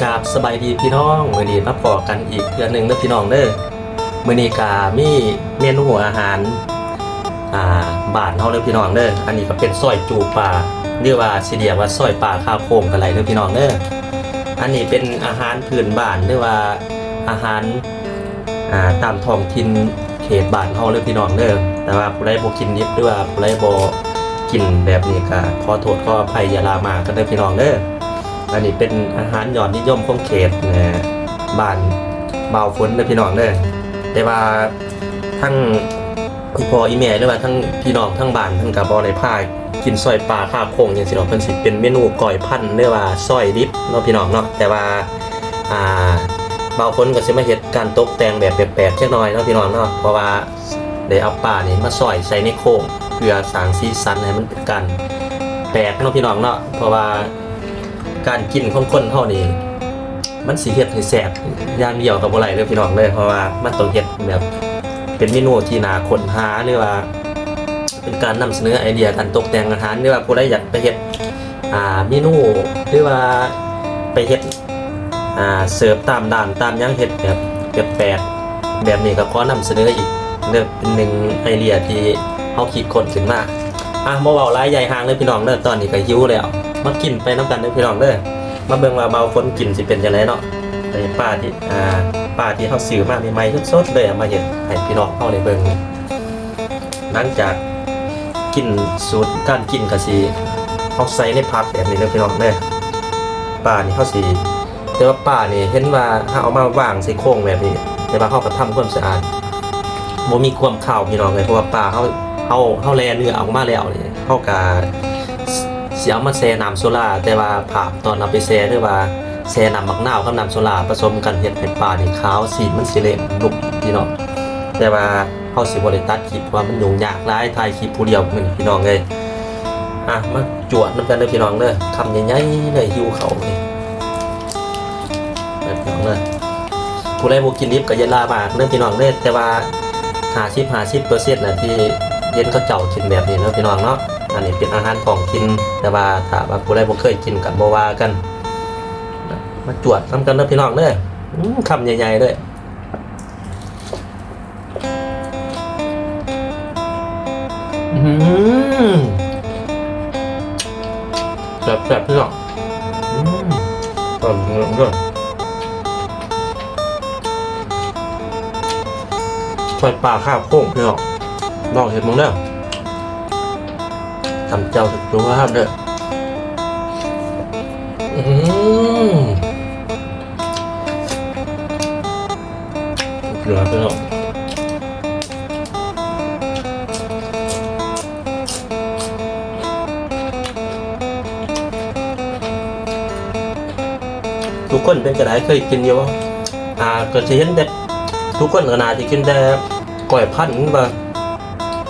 กราบสบายดีพี่น้องมื้อนี้มาพอกันอีกเทื่อนึงเด้อพี่น้องเด้อมื้อนี้ก็มีเมนูอาหารบ้านเฮาเด้อพี่น้องเด้ออันนี้ก็เป็นซอยจูปลาหรือว่าสิเรียกว่าซอยปลาข้าวโพงกันไรเด้อพี่น้องเด้ออันนี้เป็นอาหารพื้นบ้านหรือว่าอาหารตามท้องถิ่นเขตบ้านเฮาเด้อพี่น้องเด้อแต่ว่าผู้ใดบ่กินดิบหรือว่าผู้ใดบ่กินแบบนี้ก็ขอโทษขออภัยอย่าลามากันเด้อพี่น้องเด้ออันนี้เป็นอาหารยอดนิยมของเขตบ้านบ่าวฝนเด้อพี่น้องเด้อแต่ว่าทั้งพี่พ่ออีแม่หรือว่าทั้งพี่น้องทั้งบ้านทั้งก็บ่ได้พากินซอยปลาข้าวโพงจังซี่เนาะเพิ่นสิเป็นเมนูก้อยพันหรือว่าซอยดิบเนาะพี่น้องเนาะแต่ว่าบ่าวฝนก็สิมาเฮ็ดการตกแต่งแบบแปลกๆจักหน่อยเนาะพี่น้องเนาะเพราะว่าได้เอาปลานี่มาซอยใส่ในโค้งเพื่อสร้างสีสันให้มันเป็นการแปลกเนาะพี่น้องเนาะเพราะว่าการกินของคนเฮานี่มันสิเฮ็ดให้แซ่บอย่างเดียวก็บ่ได้เด้อพี่น้องเด้อเพราะว่ามันต้องเฮ็ดแบบเป็นเมนูที่น่าค้นหาหรือว่าเป็นการนำเสนอไอเดียการตกแต่งอาหารหรือว่าผู้ใดอยากไปเฮ็ดเมนูหรือว่าไปเฮ็ดเสิร์ฟตามด่านตามยังเฮ็ดแบบแปลกๆแบบนี้ก็ขอนำเสนออีกเด้อเป็นหนึ่งไอเดียที่เฮาคิดค้นขึ้นมาบ่เว้าหลายใหญ่ห่างเลยพี่น้องเด้อตอนนี้ก็หิวแล้วมากินไปน้ำกันเด้อพี่น้องเด้อมาเบิ่งว่าเบาคนกินสิเป็นจังไดเนาะไอ้ป้าที่เขาซื้อมาใหม่ๆสดๆเลยเอามาเฮ็ดให้พี่น้องเฮาได้เบิ่งหลังจากกินสูตรการกินก็สิเฮาใส่ในผักแบบนี้เด้อพี่น้องเด้อป้านี่เฮาสิแต่ว่าป้านี่เห็นว่าถ้าเอามาวางใส่โค้งแบบนี้แต่ว่าเฮาก็ทำความสะอาดบ่มีความขาวพี่น้องเลยเพราะว่าป้าเฮาแลเนื้อออกมาแล้วนี่เฮาก็สิเอามาแช่น้ำโซดาแต่ว่าภาพตอนเอาไปแช่หรือว่าแช่น้ำมะนาวกับน้ำโซดาผสมกันเฮ็ดให้ปลานี่ขาวสีมันสิเละนุ่มพี่น้องแต่ว่าเฮาสิบ่ได้ตัดคลิปว่ามันยุ่งยากหลายถ่ายคลิปผู้เดียวมื้อนี้พี่น้องเอ้ยมาจวดนำกันเด้อพี่น้องเด้อคำใหญ่ๆเลยหิวข้าวนี่พี่น้องเด้อผู้ใดบ่กินดิบก็อย่าลามากเด้อพี่น้องเด้อแต่ว่า50% น่ะที่เย็นเขาเจ้ากินแบบนี้เนาะพี่น้องเนาะอันนี้เป็นอาหารของกินแต่ว่าถ้าว่าผู้ใดบ่เคยกินก็บ่ว่ากันมาจวดนำกันเด้อพี่น้องเด้อคำใหญ่ๆเลยแซ่บๆพี่น้องเด้อซอยปลาข้าวโพงพี่น้องลองเฮ็ดมึงเด้อทำเจ้าสุดยอดเด้อเหลือไปแล้วทุกคนเป็นกระไดเคยกินอยู่ว่าก็จะเห็นแต่ทุกคนก็น่าจะกินแต่ก้อยพันธุ์ว่า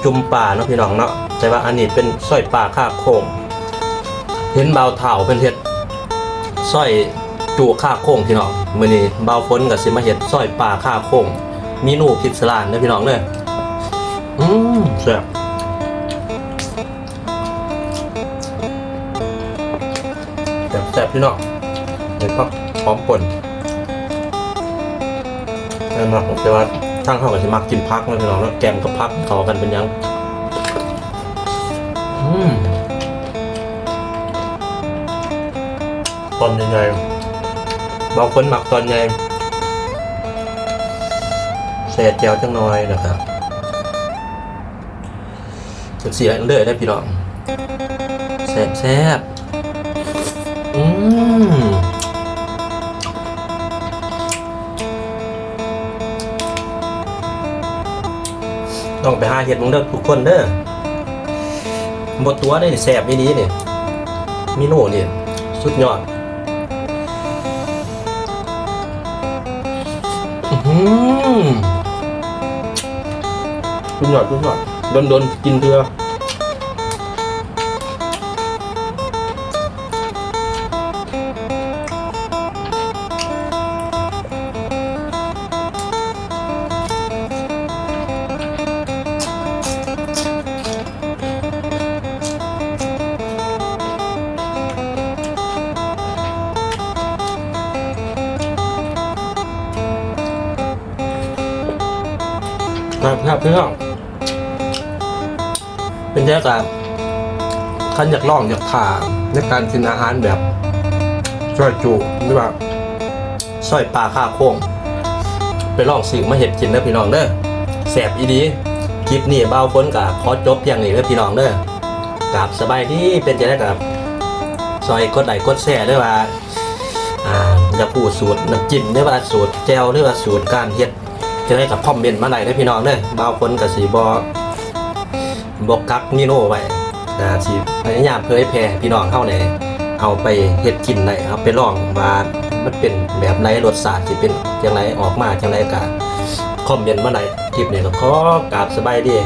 จุ่มปลาเนาะพี่น้องเนาะแต่ว่าอันนี้เป็นซอยปลาข้าวโค้งเห็นเบาเถ่าเป็นเห็ดซอยจูข้าวโค้งพี่น้องมื้อนี้เบาฝนกับสิมาเห็ดซอยปลาข้าวโค้งเมนูพิศดารเด้อพี่น้องเด้อแซ่บพี่น้องเห็ดพักพร้อมป่นแน่นอนแต่ว่าช่างเขาก็สิมักกินพักนะพี่น้องเนาะแกงกับพักเข้ากันเป็นยังตอนใหญ่ๆบางคนหมักตอนใหญ่เศษแก้วจังน้อยนะครับเสียเรื่อยได้พี่น้องแซ่บต้องไปหาเห็ดมึงเด้อทุกคนเด้อหมดตัวได้แซ่บดีๆนี่มีโน่นี่สุดยอดสุดยอดโดนกินเถอะ ครับพี่น้องเป็นแค่การขันอยากลองอยากถามในการกินอาหารแบบซอยจุหรือว่าซอยปลาข้าโค้งไปลองสิ่งมาเห็ดกินเด้อพี่น้องเด้อแสบอีดีคลิปนี้เบาฝนกับขอจบอย่างนี้เด้อพี่น้องเด้อกับสบายที่เป็นจะได้กับซอยกดไลค์กดแชร์ด้วยว่าจะพูดสูตรน้ำจิ้มด้วยว่าสูตรแจ่วด้วยว่าสูตรการเฮ็ดจะได้กับคอมเมนต์มาได้เด้อพี่น้องเด้อเบาฝนกับสีบอกกักมิโน่ไว้สิพยายามเผยแพร่พี่น้องเข้าในเอาไปเฮ็ดกินได้เอาไปลองว่ามันเป็นแบบไหนรสชาติสิเป็นจังไรออกมาจังไรก็คอมเมนต์มาได้คลิปนี้ก็ขอกราบสบายดี